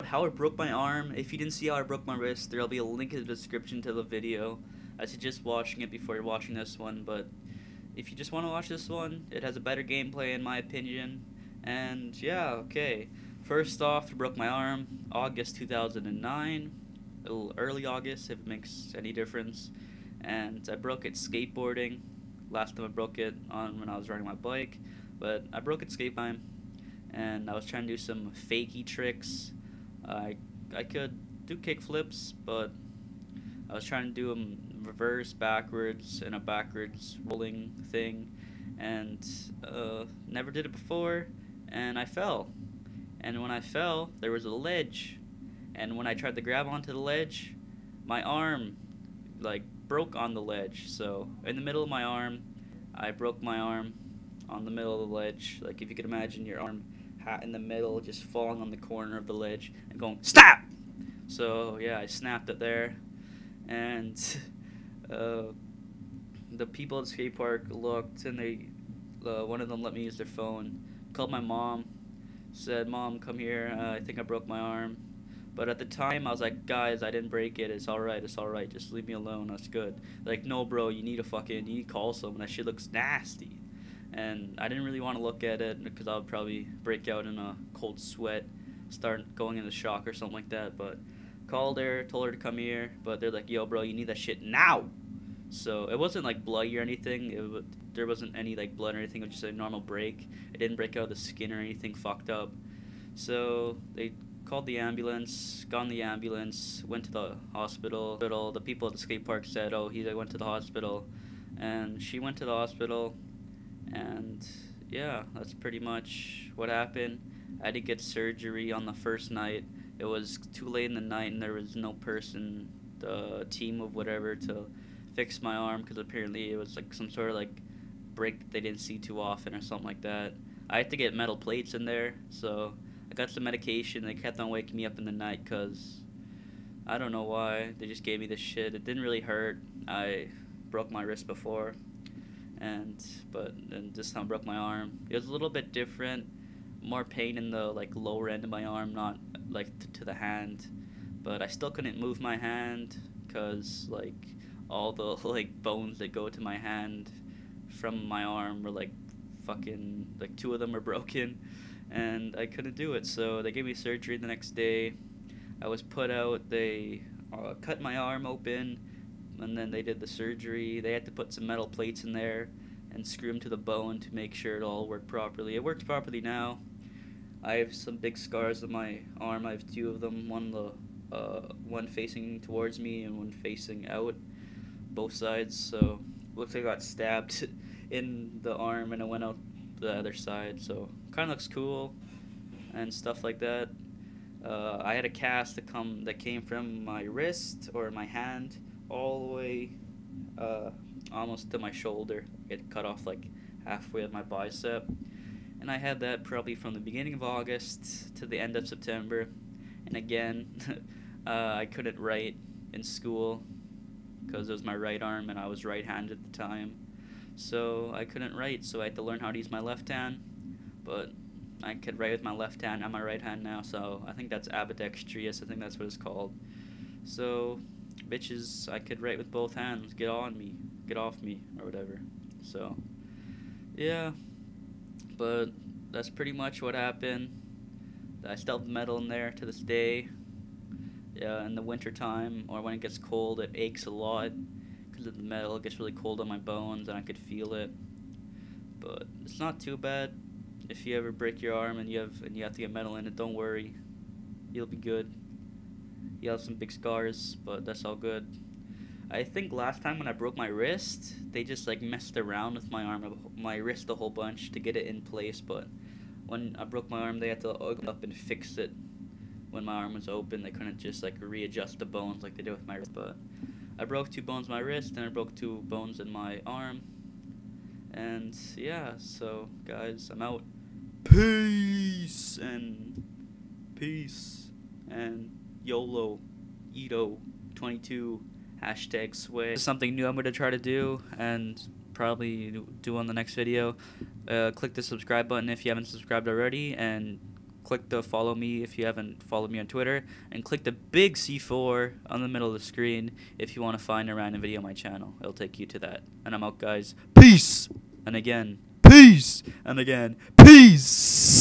how I broke my arm. If you didn't see how I broke my wrist, there'll be a link in the description to the video. I suggest watching it before you're watching this one, but if you just want to watch this one, it has a better gameplay in my opinion. And yeah, okay. First off, I broke my arm August 2009, a little early August if it makes any difference. And I broke it skateboarding. Last time I broke it on when I was riding my bike, but I broke it skate time, and I was trying to do some fakey tricks. I could do kick flips, but I was trying to do them reverse, backwards, and a backwards rolling thing, and never did it before, and I fell. And when I fell, there was a ledge, and when I tried to grab onto the ledge, my arm like broke on the ledge. So in the middle of my arm, I broke my arm on the middle of the ledge. Like if you could imagine your arm hat in the middle, just falling on the corner of the ledge and going snap. So yeah, I snapped it there, and the people at the skate park looked, and one of them let me use their phone. Called my mom, said, "Mom, come here. I think I broke my arm." But at the time, I was like, "Guys, I didn't break it. It's alright. It's alright. Just leave me alone. That's good." Like, "No, bro. You need to call someone. That shit looks nasty." And I didn't really want to look at it because I would probably break out in a cold sweat, start going into shock or something like that. But called her, told her to come here. But they're like, "Yo, bro, you need that shit now." So it wasn't like bloody or anything. There wasn't any like blood or anything. It was just a normal break. It didn't break out the skin or anything fucked up. So they called the ambulance, got in the ambulance, went to the hospital. The people at the skate park said, "Oh, he went to the hospital," and she went to the hospital, and yeah, that's pretty much what happened. I had to get surgery on the first night. It was too late in the night, and there was no person, the team of whatever, to fix my arm because apparently it was like some sort of like break that they didn't see too often or something like that. I had to get metal plates in there, so I got some medication. They kept on waking me up in the night because I don't know why. They just gave me this shit. It didn't really hurt. I broke my wrist before, but this time I broke my arm. It was a little bit different, more pain in the like lower end of my arm, not like to the hand. But I still couldn't move my hand because like all the like bones that go to my hand from my arm were like fucking like 2 of them were broken, and I couldn't do it. So they gave me surgery the next day. I was put out. They cut my arm open, and then they did the surgery. They had to put some metal plates in there and screw them to the bone to make sure it all worked properly. It works properly now. I have some big scars on my arm. I have 2 of them. One facing towards me and one facing out, both sides. So looks like I got stabbed in the arm and it went out the other side. So kind of looks cool and stuff like that. I had a cast that came from my wrist or my hand all the way almost to my shoulder. It cut off like halfway of my bicep, and I had that probably from the beginning of August to the end of September. And again, I couldn't write in school because it was my right arm and I was right-handed at the time, so I couldn't write, so I had to learn how to use my left hand. But I could write with my left hand and my right hand now, so I think that's ambidextrous. I think that's what it's called. So bitches, I could write with both hands. Get on me, get off me, or whatever. So yeah, but that's pretty much what happened. I still have the metal in there to this day. Yeah, in the winter time or when it gets cold, it aches a lot because of the metal. It gets really cold on my bones and I could feel it. But it's not too bad. If you ever break your arm and you have to get metal in it, don't worry. You'll be good. You'll have some big scars, but that's all good. I think last time when I broke my wrist, they just like messed around with my wrist a whole bunch to get it in place, but when I broke my arm, they had to open up and fix it. When my arm was open, they couldn't just like readjust the bones like they did with my wrist. But I broke 2 bones in my wrist and I broke 2 bones in my arm. And yeah, so guys, I'm out. Peace and YOLO, Ito 22 #sway. This is something new I'm gonna try to do and probably do on the next video. Click the subscribe button if you haven't subscribed already, and click the follow me if you haven't followed me on Twitter, and click the big C4 on the middle of the screen if you want to find a random video on my channel. It'll take you to that. And I'm out, guys. Peace! And again, peace! And again, peace!